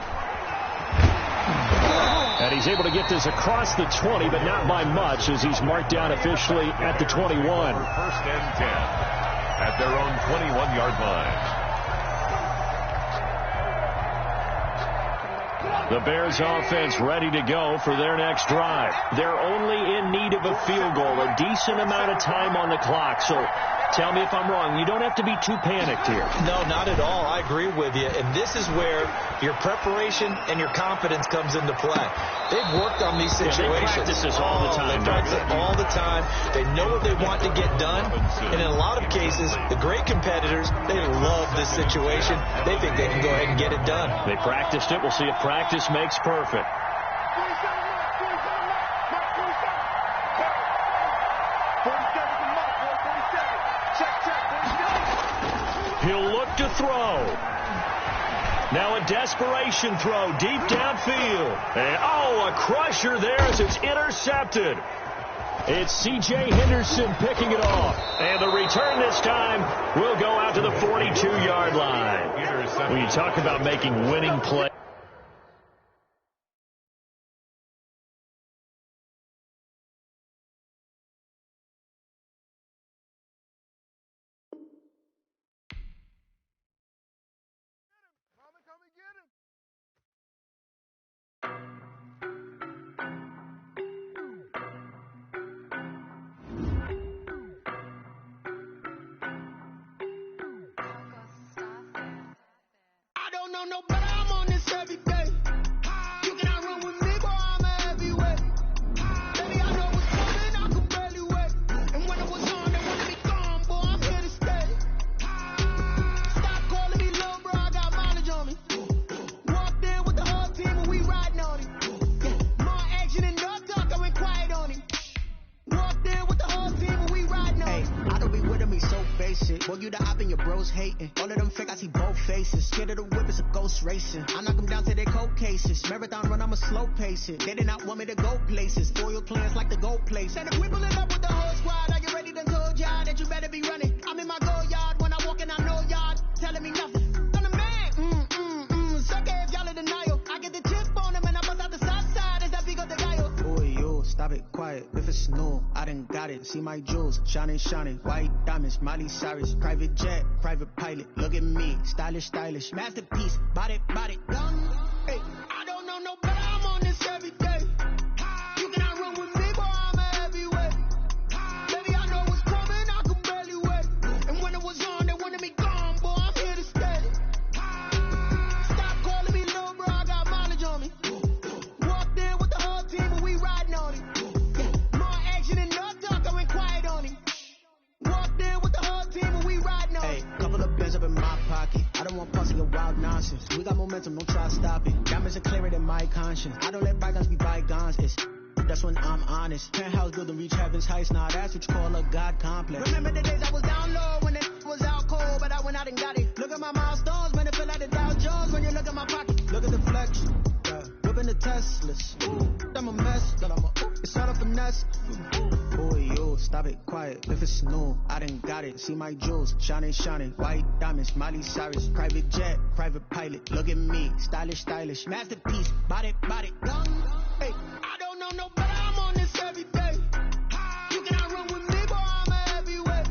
And he's able to get this across the 20, but not by much, as he's marked down officially at the 21. First and 10 at their own 21-yard line. The Bears offense ready to go for their next drive. They're only in need of a field goal, a decent amount of time on the clock. So tell me if I'm wrong. You don't have to be too panicked here. No, not at all. I agree with you. And this is where your preparation and your confidence comes into play. They've worked on these situations. They practice this all the time. They practice it all the time. They know what they want to get done. And in a lot of cases, the great competitors, they love this situation. They think they can go ahead and get it done. They practiced it. We'll see if practice makes perfect. He'll look to throw. Now a desperation throw deep downfield. And, a crusher there as it's intercepted. It's C.J. Henderson picking it off. And the return this time will go out to the 42-yard line. When you talk about making winning plays. Boy, you the op and your bros hating. All of them fake, I see both faces. Scared of the whip, it's a ghost racing. I knock them down to their cold cases. Marathon run, I'ma slow pace it. They did not want me to go places. Foil plans like the go place. And if we pulling up with the whole squad, are you ready to told y'all that you better be running? I'm in my go yard. When I walk in, I know y'all telling me nothing. I'm the man. Suck if y'all in denial. I get the chip on them and I bust out the south side as that big of the guy. Boy, yo, stop it, quiet. If it's snow, I done got it. See my jewels, shining, shining. White diamonds, Miley Cyrus. Private jet, private pilot. Look at me, stylish, stylish. Masterpiece, body, done. Hey, I don't know no better. I'm on this every day. You cannot run with me, boy, I'm a heavyweight. Baby, I know what's coming, I can barely wait. And when it was on, they wanted me gone, boy, I'm here to stay. Stop calling me little bro, I got mileage on me. Walked in with the whole team and we riding on it. More action and no talk, I went quiet on him. Walked in with the whole team and we riding on it. Hey, couple of bands up in my pocket. I don't want pussy or wild nonsense. We got momentum, don't try to stop it. Diamonds are clearer than my conscience. I don't let bygones be bygones. That's when I'm honest. Penthouse building reach heaven's heights. Now that's what you call a God complex. Remember the days I was down low when it was out cold, but I went out and got it. Look at my milestones, man, it feel like the Dow Jones when you look at my pocket. Look at the flex, whipping the Teslas. I'm a mess, it's all a finesse. Boy, yo, stop it, quiet. If it's new, I done got it. See my jewels, shining, shining. White diamonds, Miley Cyrus. Private jet, private pilot. Look at me, stylish, stylish. Masterpiece, body, done. Hey, I don't know no better. I'm on this every day. You cannot run with me, boy, I'm a heavyweight.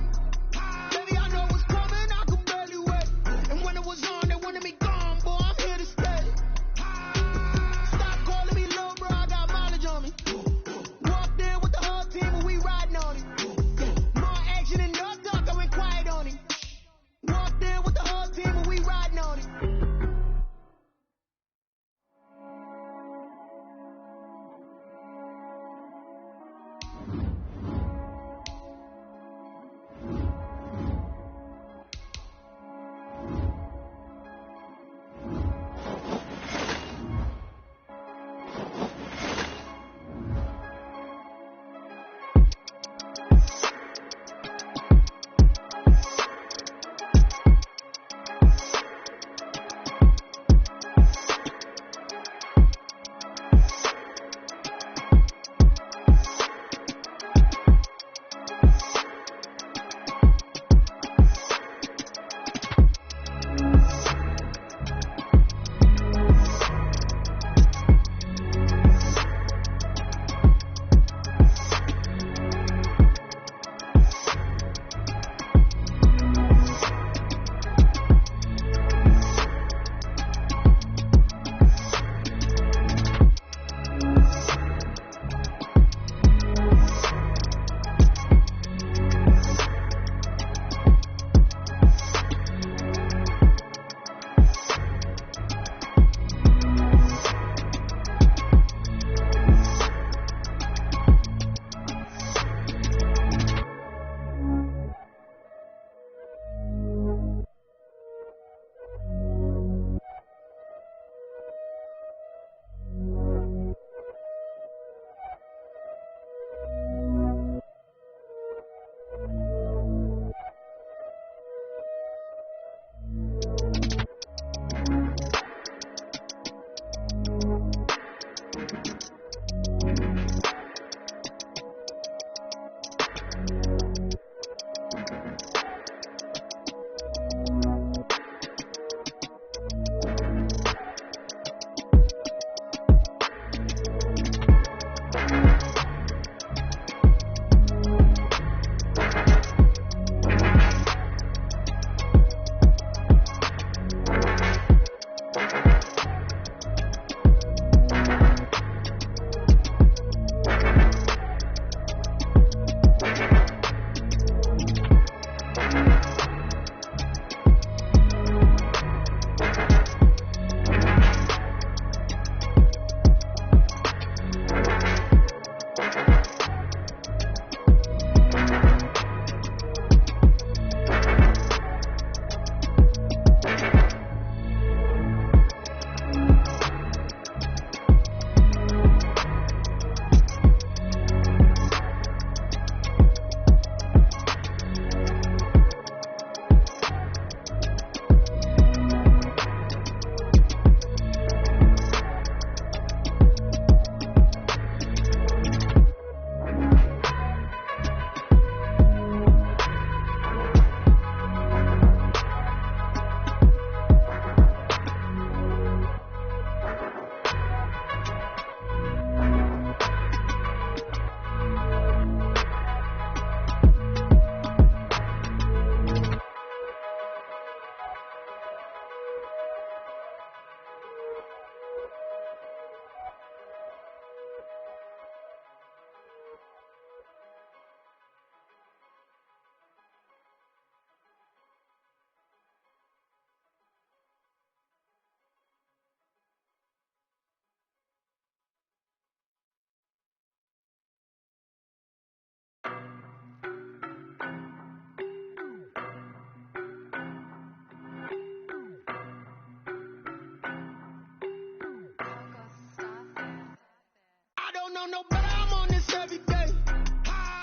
know no better, I'm on this every day.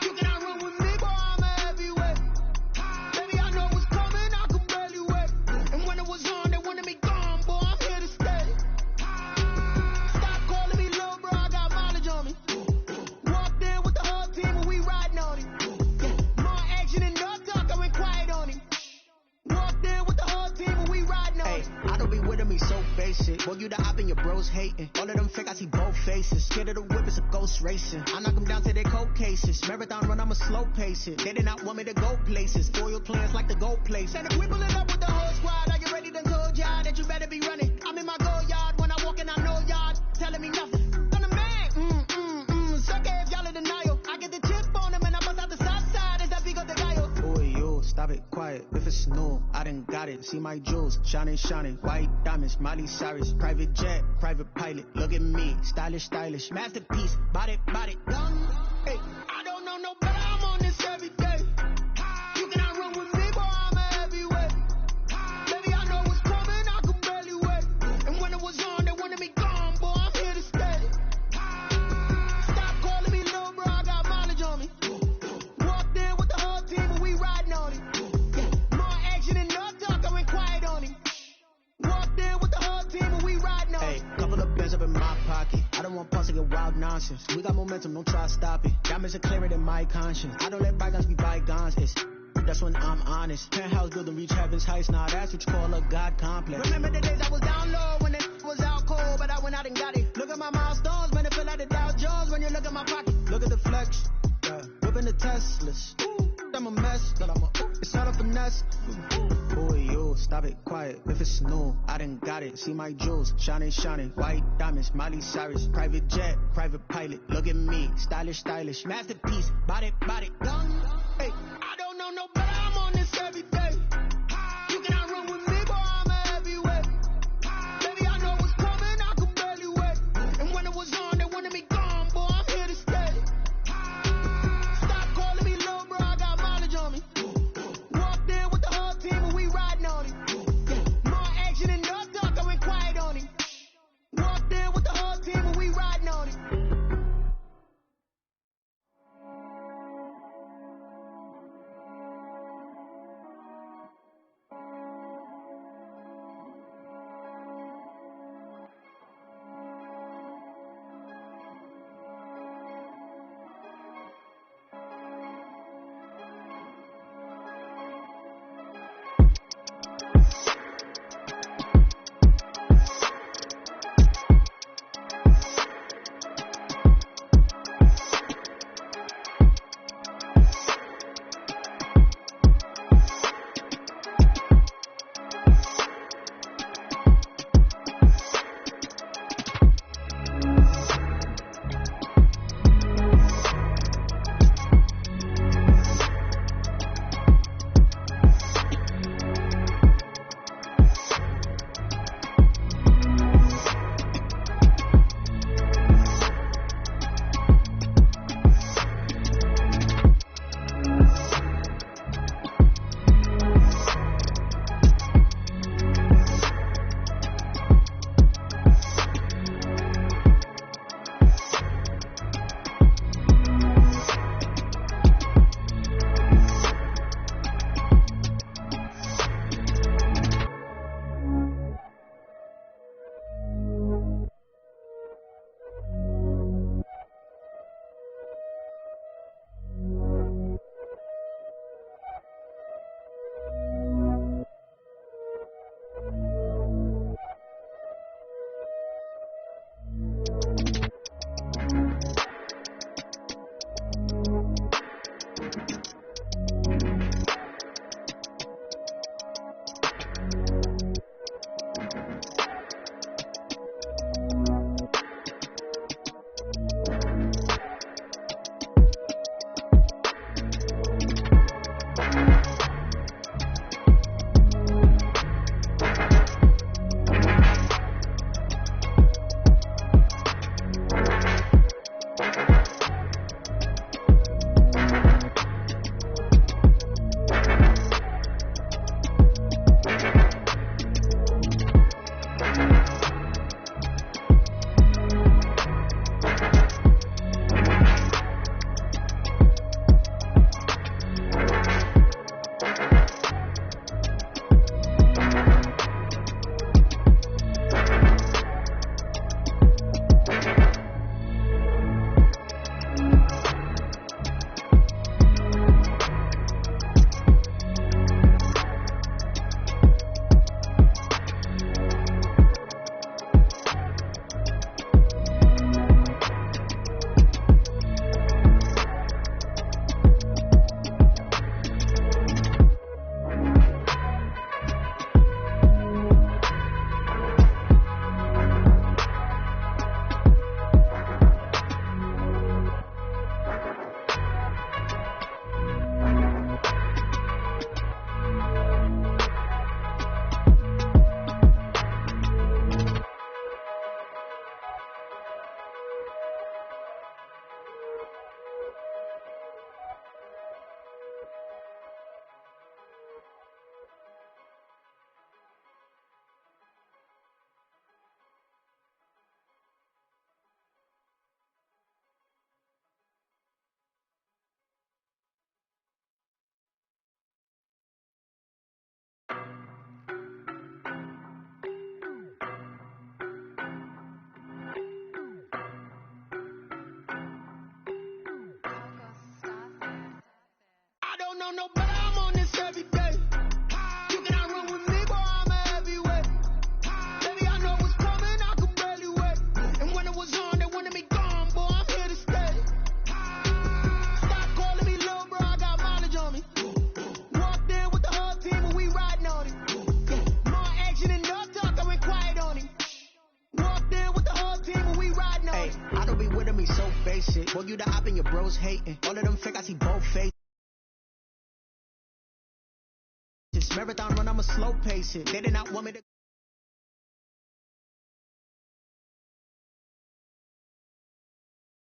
You cannot run with me, boy, I'm a heavyweight. Baby, I know what's coming, I can barely wait. And when it was on, they wanted me gone, boy, I'm here to stay. Stop calling me little bro, I got mileage on me. Walked in with the whole team and we riding on it. More action and no talk, I went quiet on it. Walked in with the whole team and we riding on it. I don't be with me so basic. Boy, you the op and your bros hating. All of them fake, I see both faces. Scared of the whip, it's a ghost racing. I knock them down to their cold cases. Marathon run, I'ma slow pace it. They did not want me to go places. Loyal plans like the gold place. And if we pulling up with the whole squad, are you ready to told y'all that you better be running? I'm in my go yard. When I walk in, I know y'all telling me nothing. I'm the man. Suck it if y'all in denial. I get the chip on them and I bust out the south side. Is that Vigo de Gallo? Boy, yo, stop it, quiet. If it's new, I done got it. See my jewels, shining. White diamonds, Miley Cyrus. Private jet, private pilot. Look at me, stylish. Masterpiece, body, done. Hey, I don't know no better, I'm on this every day. You cannot run with me, boy, I'm a heavyweight. Baby, I know what's coming, I can barely wait. And when it was on, they wanted me gone, boy, I'm here to stay. Stop calling me little bro, I got mileage on me. Walked in with the whole team and we riding on it. More action and no talk, I went quiet on it. Walked in with the whole team and we riding on it. Hey, couple of bands up in my pocket. I don't want pause to get wild nonsense. We got momentum, don't try to stop it. Diamonds are clearer than my conscience. I don't let bygones be bygones. That's when I'm honest. Penthouse building, reach heaven's heights. Now that's what you call a God complex. Remember the days I was down low when it was out cold, but I went out and got it. Look at my milestones, man, it feel like the Dow Jones when you look at my pocket. Look at the flex, whipping the Teslas. I'm a mess, it's not a finesse. Boy, yo, stop it, quiet. If it's new, I done got it. See my jewels, shining. White diamonds, Miley Cyrus. Private jet, private pilot. Look at me, stylish. Masterpiece, body, done. Hey, I don't know no better, I'm on this every day. You cannot run with me, boy, I'm a heavyweight. Baby, I know what's coming, I can barely wait. And when it was on, they wanted me gone, boy, I'm here to stay. Stop calling me little bro, I got mileage on me. Walked in with the whole team and we riding on it. More action and no talk, I went quiet on it. Walked in with the whole team and we riding on it. don't know, but I'm on this every day. You cannot run with me, boy, I'm a heavyweight. Baby, I know what's coming, I could barely wait. And when it was on, they wanted me gone, boy, I'm here to stay. Stop calling me little bro, I got mileage on me. Walked in with the whole team and we riding on it. More action than no talk, I went quiet on him. Walked in with the whole team and we riding on it. I don't be with me so basic. Boy, you the op and your bros hating. All of them fake, I see both faces. Marathon run, I'ma slow pace it. They did not want me to